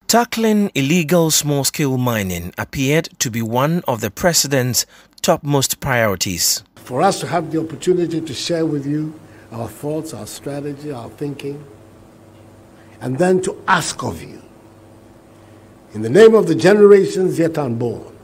Tackling illegal small-scale mining appeared to be one of the president's topmost priorities. For us to have the opportunity to share with you our thoughts, our strategy, our thinking, and then to ask of you, in the name of the generations yet unborn,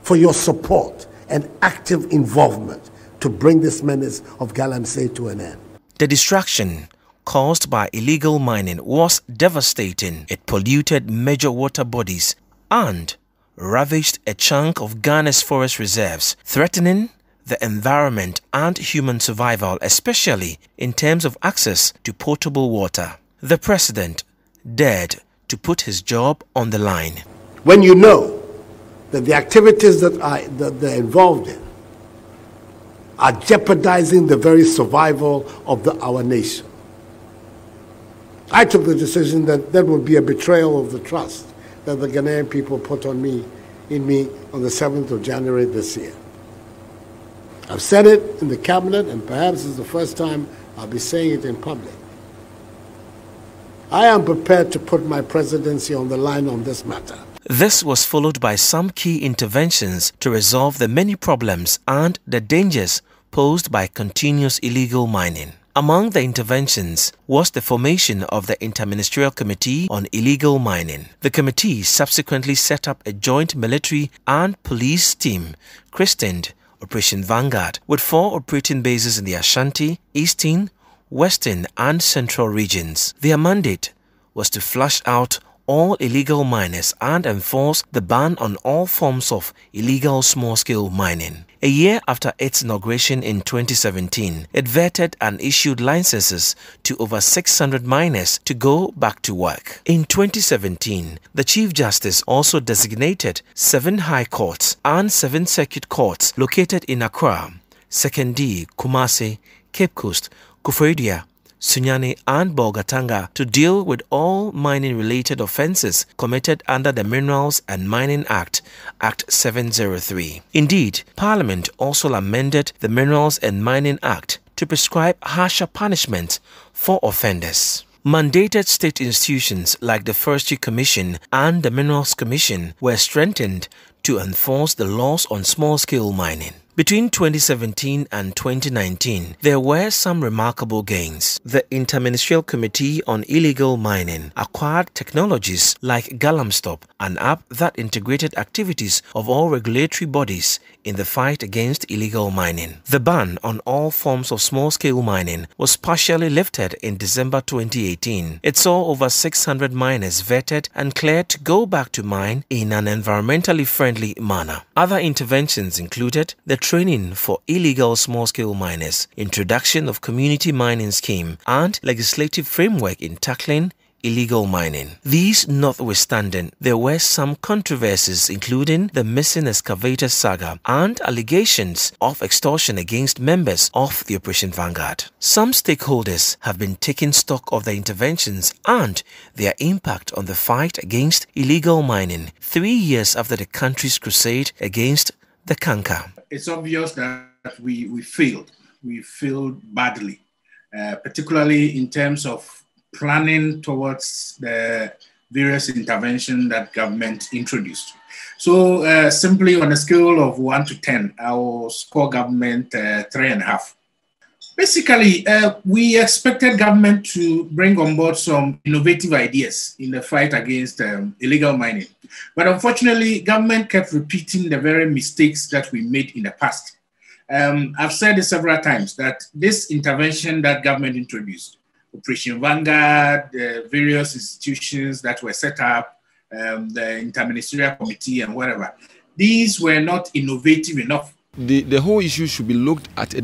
for your support and active involvement to bring this menace of Galamsey to an end. The destruction caused by illegal mining was devastating. It polluted major water bodies and ravaged a chunk of Ghana's forest reserves, threatening the environment and human survival, especially in terms of access to potable water. The president dared to put his job on the line. When you know that the activities that they're involved in are jeopardizing the very survival of our nation, I took the decision that that would be a betrayal of the trust that the Ghanaian people put in me on the 7th of January this year. I've said it in the cabinet, and perhaps it's the first time I'll be saying it in public. I am prepared to put my presidency on the line on this matter. This was followed by some key interventions to resolve the many problems and the dangers posed by continuous illegal mining. Among the interventions was the formation of the Interministerial Committee on Illegal Mining. The committee subsequently set up a joint military and police team christened Operation Vanguard, with 4 operating bases in the Ashanti, Eastern, Western and Central regions. Their mandate was to flush out all illegal miners and enforce the ban on all forms of illegal small-scale mining. A year after its inauguration in 2017, it vetted and issued licenses to over 600 miners to go back to work. In 2017, the Chief Justice also designated 7 high courts and 7 circuit courts located in Accra, Sekondi, Kumasi, Cape Coast, Kufuor, Sunyani and Bolgatanga to deal with all mining-related offences committed under the Minerals and Mining Act, Act 703. Indeed, Parliament also amended the Minerals and Mining Act to prescribe harsher punishment for offenders. Mandated state institutions like the Forestry Commission and the Minerals Commission were strengthened to enforce the laws on small-scale mining. Between 2017 and 2019, there were some remarkable gains. The Interministerial Committee on Illegal Mining acquired technologies like Galamsey, an app that integrated activities of all regulatory bodies in the fight against illegal mining. The ban on all forms of small-scale mining was partially lifted in December 2018. It saw over 600 miners vetted and cleared to go back to mine in an environmentally friendly manner. Other interventions included the training for illegal small-scale miners, introduction of community mining scheme, and legislative framework in tackling illegal mining. These notwithstanding, there were some controversies, including the missing excavator saga and allegations of extortion against members of the Operation Vanguard. Some stakeholders have been taking stock of the interventions and their impact on the fight against illegal mining 3 years after the country's crusade against the canker. It's obvious that we failed. We failed badly, particularly in terms of planning towards the various interventions that government introduced. So simply on a scale of 1 to 10, I will score government 3.5. Basically, we expected government to bring on board some innovative ideas in the fight against illegal mining. But unfortunately, government kept repeating the very mistakes that we made in the past. I've said it several times that this intervention that government introduced, Operation Vanguard, the various institutions that were set up, the Interministerial Committee and whatever, these were not innovative enough. The whole issue should be looked at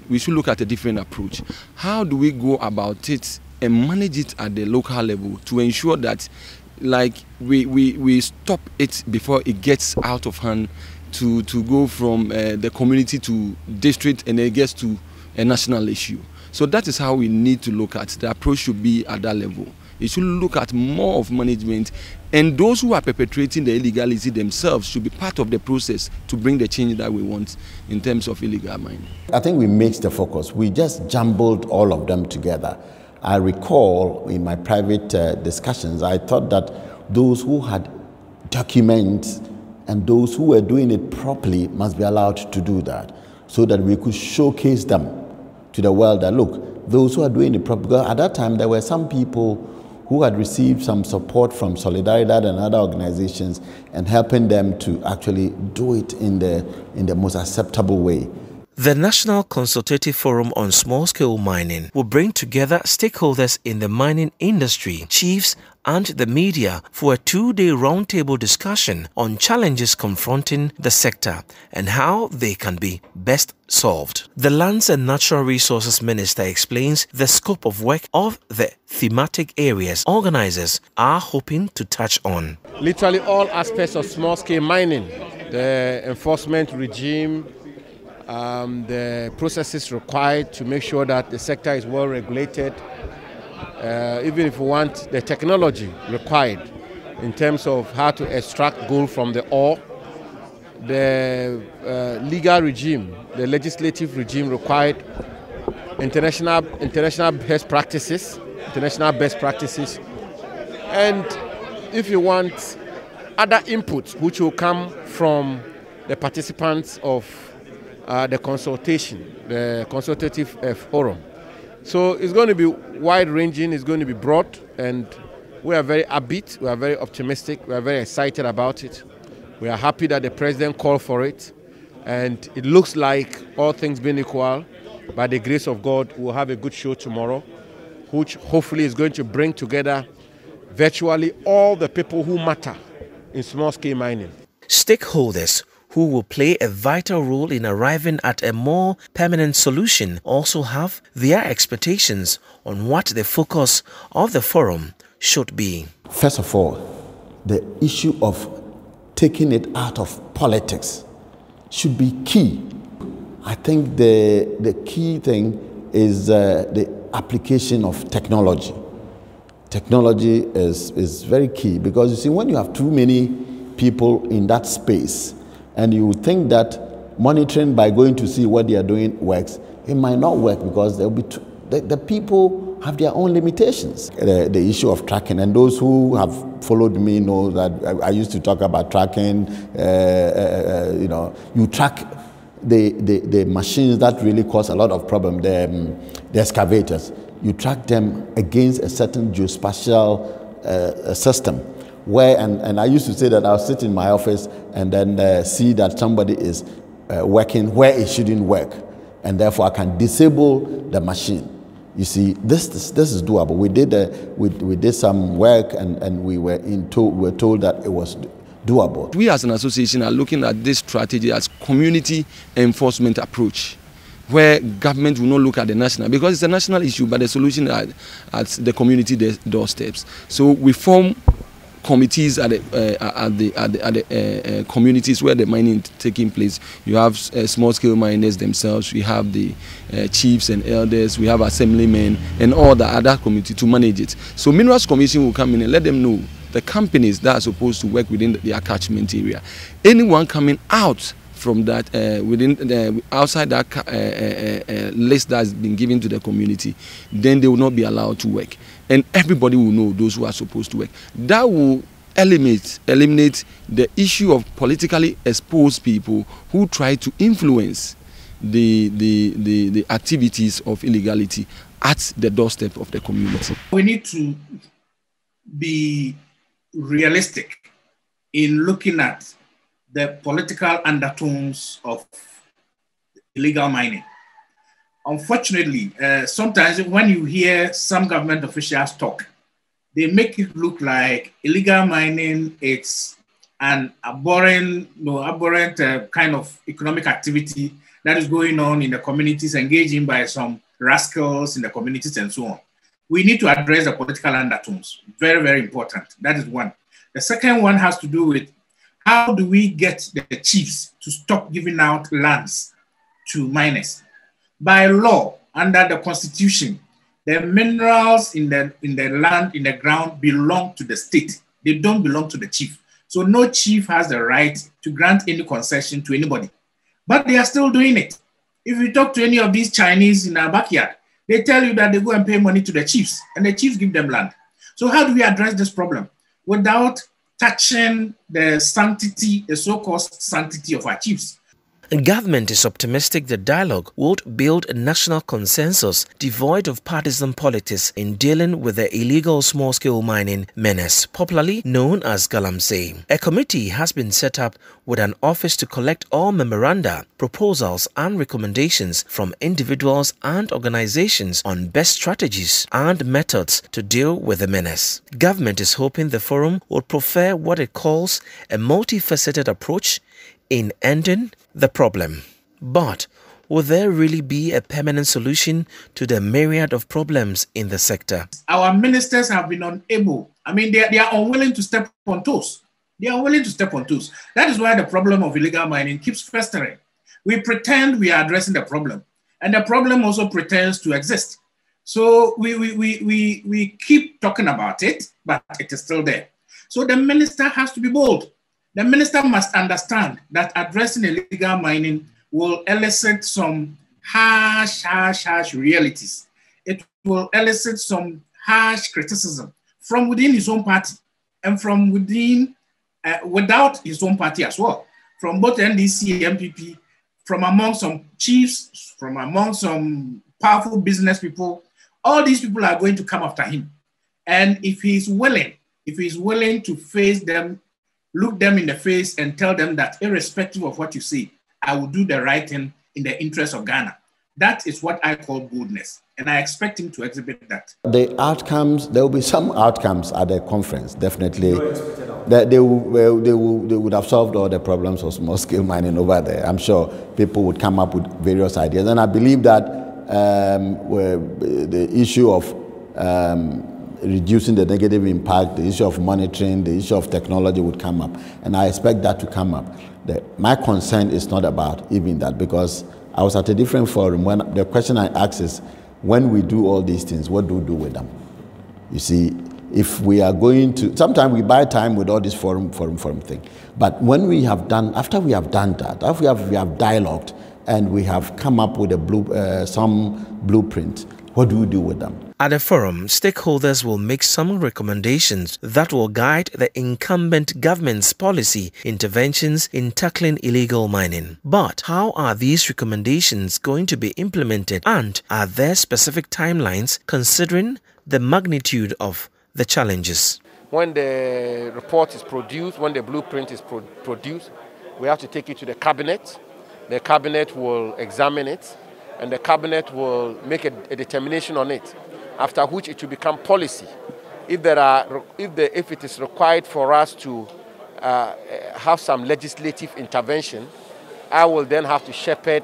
we should look at a different approach. How do we go about it and manage it at the local level to ensure that we stop it before it gets out of hand to go from the community to district and it gets to a national issue. So that is how we need to look at the approach should be at that level. It should look at more of management, and those who are perpetrating the illegality themselves should be part of the process to bring the change that we want in terms of illegal mining. I think we mixed the focus. We just jumbled all of them together. I recall in my private discussions, I thought that those who had documents and those who were doing it properly must be allowed to do that, so that we could showcase them to the world that, look, those who are doing it properly. Because at that time, there were some people who had received some support from Solidaridad and other organizations and helping them to actually do it in the most acceptable way. The National Consultative Forum on Small-Scale Mining will bring together stakeholders in the mining industry, chiefs, and the media for a 2-day roundtable discussion on challenges confronting the sector and how they can be best solved. The Lands and Natural Resources Minister explains the scope of work of the thematic areas organizers are hoping to touch on. Literally all aspects of small-scale mining, the enforcement regime, the processes required to make sure that the sector is well regulated, even if we want the technology required in terms of how to extract gold from the ore, the legal regime, the legislative regime required, international best practices, and if you want other inputs which will come from the participants of the consultative forum. So it's going to be wide-ranging, it's going to be broad, and we are very upbeat, we are very optimistic, we are very excited about it. We are happy that the president called for it, and it looks like, all things being equal, by the grace of God, we'll have a good show tomorrow, which hopefully is going to bring together virtually all the people who matter in small-scale mining. Stakeholders who will play a vital role in arriving at a more permanent solution also have their expectations on what the focus of the forum should be. First of all, the issue of taking it out of politics should be key. I think the key thing is the application of technology. Technology is very key, because you see, when you have too many people in that space, and you think that monitoring by going to see what they are doing works, it might not work, because there will be the people have their own limitations. The issue of tracking, and those who have followed me know that I used to talk about tracking. You track the machines that really cause a lot of problem, the excavators. You track them against a certain geospatial system. Where, and I used to say that I'll sit in my office and then see that somebody is working where it shouldn't work, and therefore I can disable the machine. You see, this is doable. We did some work, and we were told that it was doable. We as an association are looking at this strategy as community enforcement approach, where government will not look at the national, because it's a national issue, but the solution at the community doorsteps. So we form committees at the communities where the mining is taking place. You have small-scale miners themselves, we have the chiefs and elders, we have assemblymen, and all the other community to manage it. So Minerals Commission will come in and let them know the companies that are supposed to work within their catchment area. Anyone coming out from that, outside that list that has been given to the community, then they will not be allowed to work. And everybody will know those who are supposed to work. That will eliminate the issue of politically exposed people who try to influence the activities of illegality at the doorstep of the community. We need to be realistic in looking at the political undertones of illegal mining. Unfortunately, sometimes when you hear some government officials talk, they make it look like illegal mining is an abhorrent kind of economic activity that is going on in the communities, engaging by some rascals in the communities and so on. We need to address the political undertones. Very, very important. That is one. The second one has to do with how do we get the chiefs to stop giving out lands to miners? By law, under the Constitution, the minerals in the land, in the ground, belong to the state. They don't belong to the chief. So no chief has the right to grant any concession to anybody. But they are still doing it. If you talk to any of these Chinese in our backyard, They tell you that they go and pay money to the chiefs, and the chiefs give them land. So how do we address this problem without touching the sanctity, the so-called sanctity of our chiefs? Government is optimistic the dialogue would build a national consensus devoid of partisan politics in dealing with the illegal small-scale mining menace, popularly known as Galamsey. A committee has been set up with an office to collect all memoranda, proposals and recommendations from individuals and organizations on best strategies and methods to deal with the menace. Government is hoping the forum will prefer what it calls a multifaceted approach in ending the problem. But will there really be a permanent solution to the myriad of problems in the sector? Our ministers have been unable. They are unwilling to step on toes. They are unwilling to step on toes. That is why the problem of illegal mining keeps festering. We pretend we are addressing the problem, and the problem also pretends to exist. So we keep talking about it, but it is still there. So the minister has to be bold. The minister must understand that addressing illegal mining will elicit some harsh realities. It will elicit some harsh criticism from within his own party and from within, without his own party as well, from both NDC and MPP, from among some chiefs, from among some powerful business people. All these people are going to come after him. And if he's willing to face them, look them in the face and tell them that irrespective of what you say, I will do the right thing in the interest of Ghana. That is what I call boldness, and I expect him to exhibit that. The outcomes, there will be some outcomes at the conference, definitely. That they would have solved all the problems of small-scale mining over there. I'm sure people would come up with various ideas, and I believe that the issue of reducing the negative impact, the issue of monitoring, the issue of technology would come up. And I expect that to come up. My concern is not about even that, because I was at a different forum when the question I asked is, when we do all these things, what do we do with them? You see, if we are going to, sometimes we buy time with all this forum thing. But when we have done, after we have done that, after we have dialogued and we have come up with some blueprint, what do we do with them? At the forum, stakeholders will make some recommendations that will guide the incumbent government's policy interventions in tackling illegal mining. But how are these recommendations going to be implemented, and are there specific timelines considering the magnitude of the challenges? When the report is produced, when the blueprint is produced, we have to take it to the cabinet. The cabinet will examine it, and the cabinet will make a determination on it, after which it will become policy. If it is required for us to have some legislative intervention, I will then have to shepherd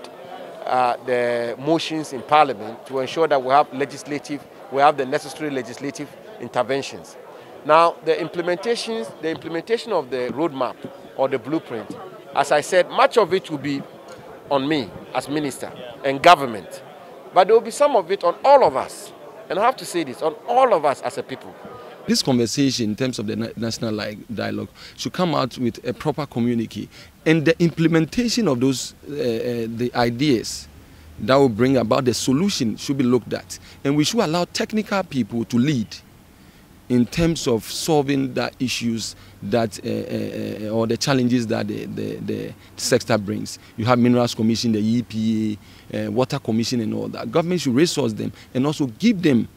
the motions in Parliament to ensure that we have the necessary legislative interventions. Now, the implementation of the roadmap or the blueprint, as I said, much of it will be on me as minister and government, but there will be some of it on all of us. And I have to say this, on all of us as a people. This conversation in terms of the national dialogue should come out with a proper communique, and the implementation of those the ideas that will bring about the solution should be looked at. And we should allow technical people to lead in terms of solving the issues that or the challenges that the sector brings. You have Minerals Commission, the EPA, Water Commission and all that. Government should resource them and also give them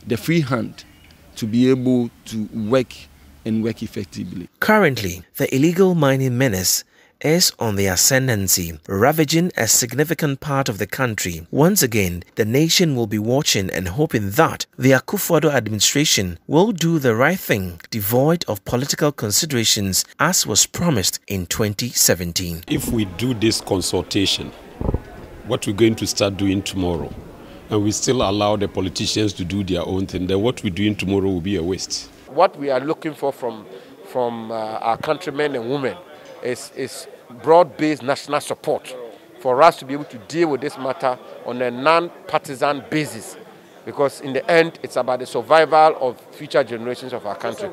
the free hand to be able to work and work effectively. Currently, the illegal mining menace is on the ascendancy, ravaging a significant part of the country. Once again, the nation will be watching and hoping that the Akufo-Addo administration will do the right thing, devoid of political considerations, as was promised in 2017. If we do this consultation, what we're going to start doing tomorrow, and we still allow the politicians to do their own thing, then what we're doing tomorrow will be a waste. What we are looking for from our countrymen and women is broad-based national support for us to be able to deal with this matter on a non-partisan basis, because in the end, it's about the survival of future generations of our country.